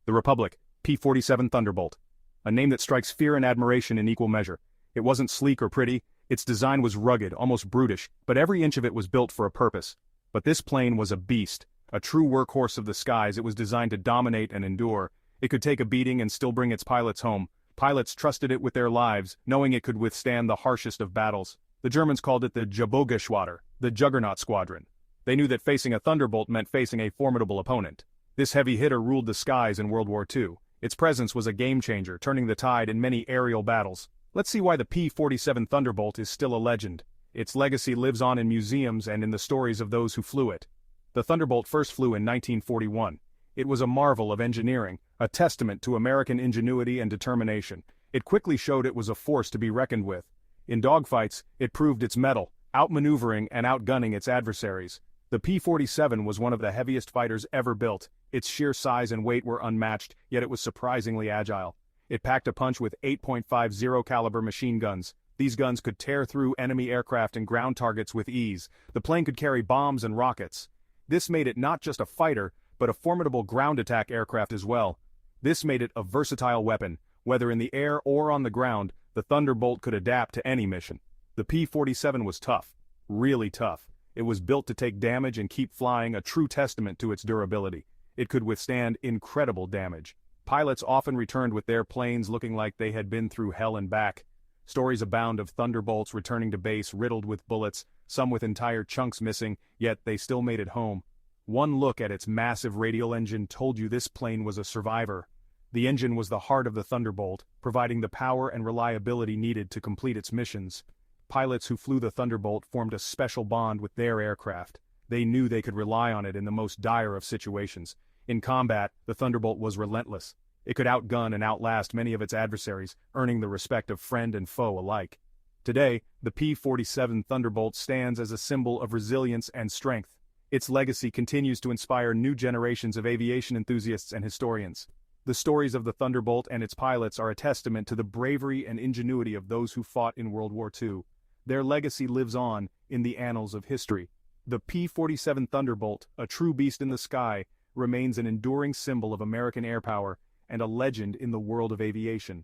The Republic P-47 Thunderbolt. A name that strikes fear and admiration in equal measure. It wasn't sleek or pretty, its design was rugged, almost brutish, but every inch of it was built for a purpose. But this plane was a beast, a true workhorse of the skies. It was designed to dominate and endure. It could take a beating and still bring its pilots home. Pilots trusted it with their lives, knowing it could withstand the harshest of battles. The Germans called it the WW2, the Juggernaut Squadron. They knew that facing a Thunderbolt meant facing a formidable opponent. This heavy hitter ruled the skies in World War II. Its presence was a game-changer, turning the tide in many aerial battles. Let's see why the P-47 Thunderbolt is still a legend. Its legacy lives on in museums and in the stories of those who flew it. The Thunderbolt first flew in 1941. It was a marvel of engineering, a testament to American ingenuity and determination. It quickly showed it was a force to be reckoned with. In dogfights, it proved its mettle, outmaneuvering and outgunning its adversaries. The P-47 was one of the heaviest fighters ever built. Its sheer size and weight were unmatched, yet it was surprisingly agile. It packed a punch with 8.50 caliber machine guns. These guns could tear through enemy aircraft and ground targets with ease. The plane could carry bombs and rockets. This made it not just a fighter, but a formidable ground attack aircraft as well. This made it a versatile weapon. Whether in the air or on the ground, the Thunderbolt could adapt to any mission. The P-47 was tough. Really tough. It was built to take damage and keep flying, a true testament to its durability. It could withstand incredible damage. Pilots often returned with their planes looking like they had been through hell and back. Stories abound of Thunderbolts returning to base riddled with bullets, some with entire chunks missing, yet they still made it home. One look at its massive radial engine told you this plane was a survivor. The engine was the heart of the Thunderbolt, providing the power and reliability needed to complete its missions. Pilots who flew the Thunderbolt formed a special bond with their aircraft. They knew they could rely on it in the most dire of situations. In combat, the Thunderbolt was relentless. It could outgun and outlast many of its adversaries, earning the respect of friend and foe alike. Today, the P-47 Thunderbolt stands as a symbol of resilience and strength. Its legacy continues to inspire new generations of aviation enthusiasts and historians. The stories of the Thunderbolt and its pilots are a testament to the bravery and ingenuity of those who fought in World War II. Their legacy lives on in the annals of history. The P-47 Thunderbolt, a true beast in the sky, remains an enduring symbol of American air power and a legend in the world of aviation.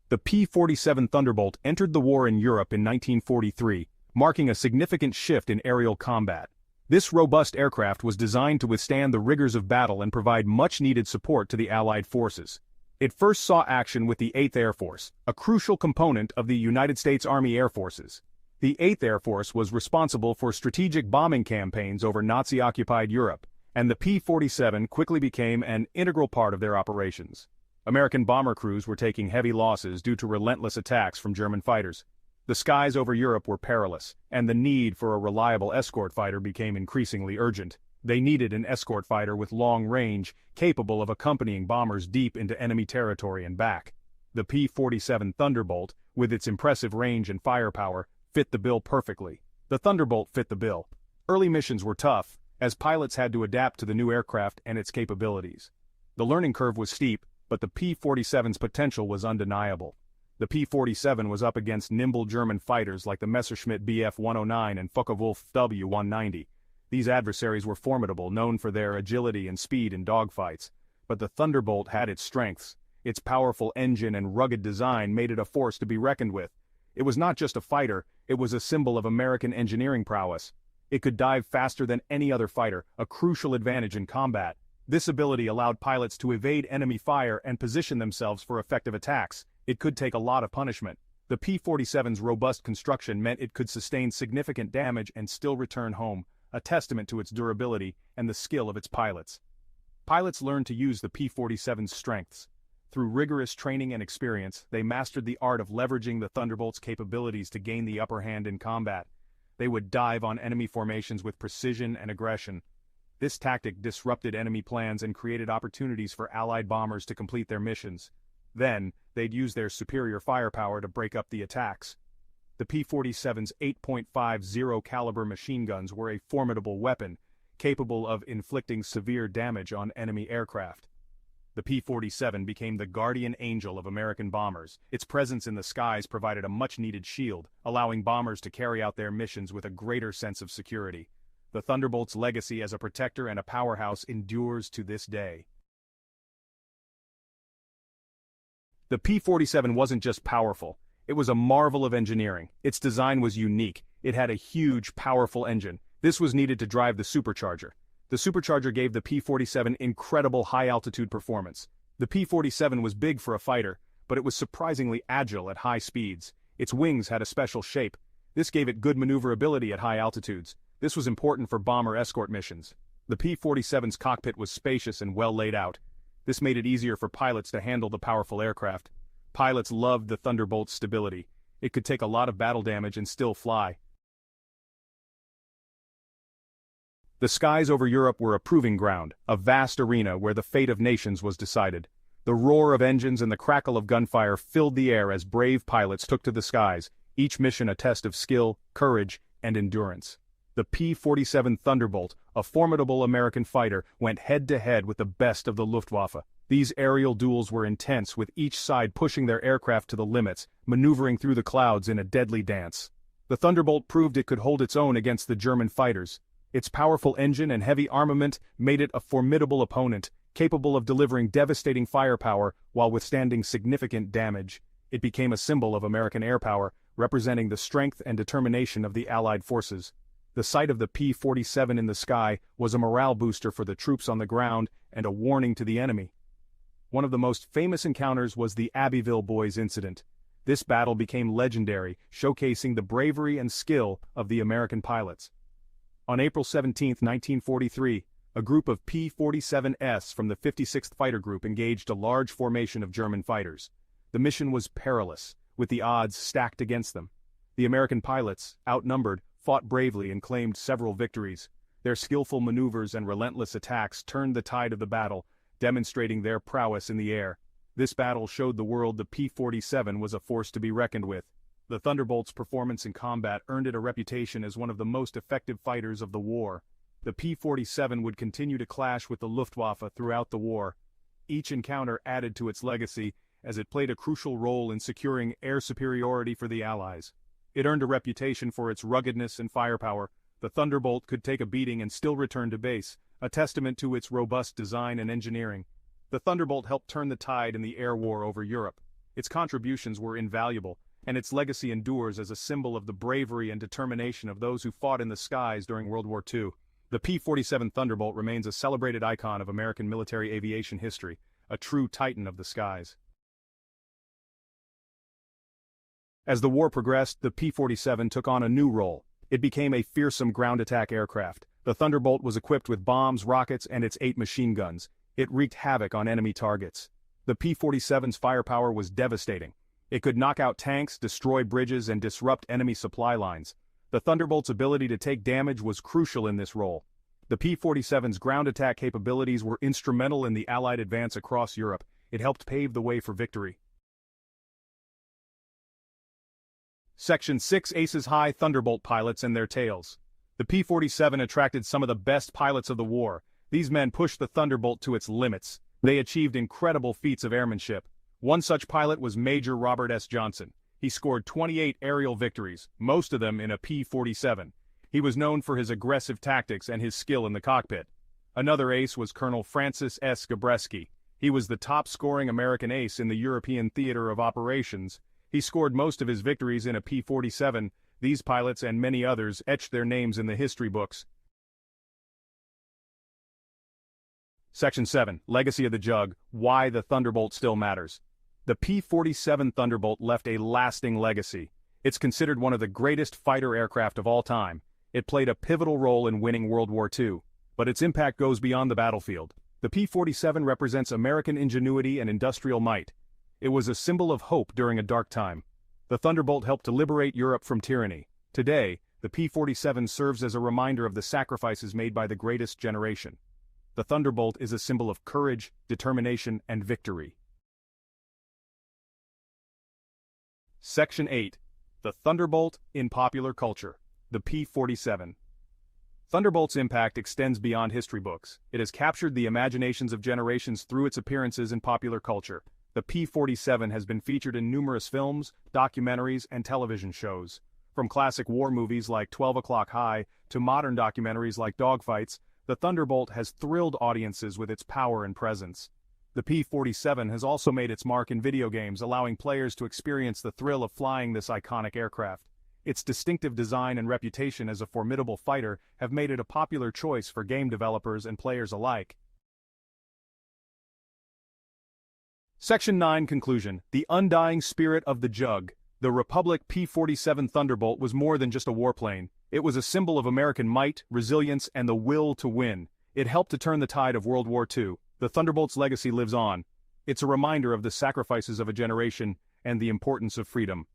The P-47 Thunderbolt entered the war in Europe in 1943, marking a significant shift in aerial combat. This robust aircraft was designed to withstand the rigors of battle and provide much-needed support to the Allied forces. It first saw action with the 8th Air Force, a crucial component of the United States Army Air Forces. The 8th Air Force was responsible for strategic bombing campaigns over Nazi-occupied Europe, and the P-47 quickly became an integral part of their operations. American bomber crews were taking heavy losses due to relentless attacks from German fighters. The skies over Europe were perilous, and the need for a reliable escort fighter became increasingly urgent. They needed an escort fighter with long range, capable of accompanying bombers deep into enemy territory and back. The P-47 Thunderbolt, with its impressive range and firepower, fit the bill perfectly. The Thunderbolt fit the bill. Early missions were tough, as pilots had to adapt to the new aircraft and its capabilities. The learning curve was steep, but the P-47's potential was undeniable. The P-47 was up against nimble German fighters like the Messerschmitt Bf-109 and Focke-Wulf W-190. These adversaries were formidable, known for their agility and speed in dogfights. But the Thunderbolt had its strengths. Its powerful engine and rugged design made it a force to be reckoned with. It was not just a fighter, it was a symbol of American engineering prowess. It could dive faster than any other fighter, a crucial advantage in combat. This ability allowed pilots to evade enemy fire and position themselves for effective attacks. It could take a lot of punishment. The P-47's robust construction meant it could sustain significant damage and still return home, a testament to its durability and the skill of its pilots. Pilots learned to use the P-47's strengths. Through rigorous training and experience, they mastered the art of leveraging the Thunderbolt's capabilities to gain the upper hand in combat. They would dive on enemy formations with precision and aggression. This tactic disrupted enemy plans and created opportunities for Allied bombers to complete their missions. Then, they'd use their superior firepower to break up the attacks. The P-47's 8.50 caliber machine guns were a formidable weapon, capable of inflicting severe damage on enemy aircraft. The P-47 became the guardian angel of American bombers. Its presence in the skies provided a much-needed shield, allowing bombers to carry out their missions with a greater sense of security. The Thunderbolt's legacy as a protector and a powerhouse endures to this day. The P-47 wasn't just powerful, it was a marvel of engineering. Its design was unique. It had a huge, powerful engine. This was needed to drive the supercharger. The supercharger gave the P-47 incredible high-altitude performance. The P-47 was big for a fighter, but it was surprisingly agile at high speeds. Its wings had a special shape. This gave it good maneuverability at high altitudes. This was important for bomber escort missions. The P-47's cockpit was spacious and well laid out. This made it easier for pilots to handle the powerful aircraft. Pilots loved the Thunderbolt's stability. It could take a lot of battle damage and still fly. The skies over Europe were a proving ground, a vast arena where the fate of nations was decided. The roar of engines and the crackle of gunfire filled the air as brave pilots took to the skies, each mission a test of skill, courage, and endurance. The P-47 Thunderbolt, a formidable American fighter, went head-to-head with the best of the Luftwaffe. These aerial duels were intense, with each side pushing their aircraft to the limits, maneuvering through the clouds in a deadly dance. The Thunderbolt proved it could hold its own against the German fighters. Its powerful engine and heavy armament made it a formidable opponent, capable of delivering devastating firepower while withstanding significant damage. It became a symbol of American air power, representing the strength and determination of the Allied forces. The sight of the P-47 in the sky was a morale booster for the troops on the ground and a warning to the enemy. One of the most famous encounters was the Abbeville Boys incident. This battle became legendary, showcasing the bravery and skill of the American pilots. On April 17, 1943, a group of P-47s from the 56th Fighter Group engaged a large formation of German fighters. The mission was perilous, with the odds stacked against them. The American pilots, outnumbered, fought bravely and claimed several victories. Their skillful maneuvers and relentless attacks turned the tide of the battle, demonstrating their prowess in the air. This battle showed the world the P-47 was a force to be reckoned with. The Thunderbolt's performance in combat earned it a reputation as one of the most effective fighters of the war. The P-47 would continue to clash with the Luftwaffe throughout the war. Each encounter added to its legacy, as it played a crucial role in securing air superiority for the Allies. It earned a reputation for its ruggedness and firepower. The Thunderbolt could take a beating and still return to base, a testament to its robust design and engineering. The Thunderbolt helped turn the tide in the air war over Europe. Its contributions were invaluable, and its legacy endures as a symbol of the bravery and determination of those who fought in the skies during World War II. The P-47 Thunderbolt remains a celebrated icon of American military aviation history, a true titan of the skies. As the war progressed, the P-47 took on a new role. It became a fearsome ground attack aircraft. The Thunderbolt was equipped with bombs, rockets, and its 8 machine guns. It wreaked havoc on enemy targets. The P-47's firepower was devastating. It could knock out tanks, destroy bridges, and disrupt enemy supply lines. The Thunderbolt's ability to take damage was crucial in this role. The P-47's ground attack capabilities were instrumental in the Allied advance across Europe. It helped pave the way for victory. Section 6 Aces High Thunderbolt Pilots and Their Tales. The P-47 attracted some of the best pilots of the war. These men pushed the Thunderbolt to its limits. They achieved incredible feats of airmanship. One such pilot was Major Robert S. Johnson. He scored 28 aerial victories, most of them in a P-47. He was known for his aggressive tactics and his skill in the cockpit. Another ace was Colonel Francis S. Gabreski. He was the top-scoring American ace in the European theater of operations. He scored most of his victories in a P-47. These pilots and many others etched their names in the history books. Section 7. Legacy of the Jug. Why the Thunderbolt Still Matters. The P-47 Thunderbolt left a lasting legacy. It's considered one of the greatest fighter aircraft of all time. It played a pivotal role in winning World War II. But its impact goes beyond the battlefield. The P-47 represents American ingenuity and industrial might. It was a symbol of hope during a dark time. The Thunderbolt helped to liberate Europe from tyranny. Today, the P-47 serves as a reminder of the sacrifices made by the greatest generation. The Thunderbolt is a symbol of courage, determination, and victory. Section 8. The Thunderbolt in Popular Culture. The P-47. Thunderbolt's impact extends beyond history books. It has captured the imaginations of generations through its appearances in popular culture. The P-47 has been featured in numerous films, documentaries, and television shows. From classic war movies like 12 O'Clock High to modern documentaries like Dogfights, the Thunderbolt has thrilled audiences with its power and presence. The P-47 has also made its mark in video games, allowing players to experience the thrill of flying this iconic aircraft. Its distinctive design and reputation as a formidable fighter have made it a popular choice for game developers and players alike. Section 9 Conclusion. The undying spirit of the Jug. The Republic P-47 Thunderbolt was more than just a warplane. It was a symbol of American might, resilience, and the will to win. It helped to turn the tide of World War II. The Thunderbolt's legacy lives on. It's a reminder of the sacrifices of a generation and the importance of freedom.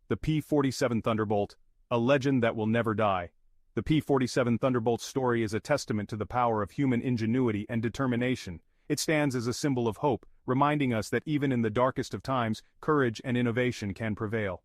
The P-47 Thunderbolt, a legend that will never die. The P-47 Thunderbolt's story is a testament to the power of human ingenuity and determination. It stands as a symbol of hope, reminding us that even in the darkest of times, courage and innovation can prevail.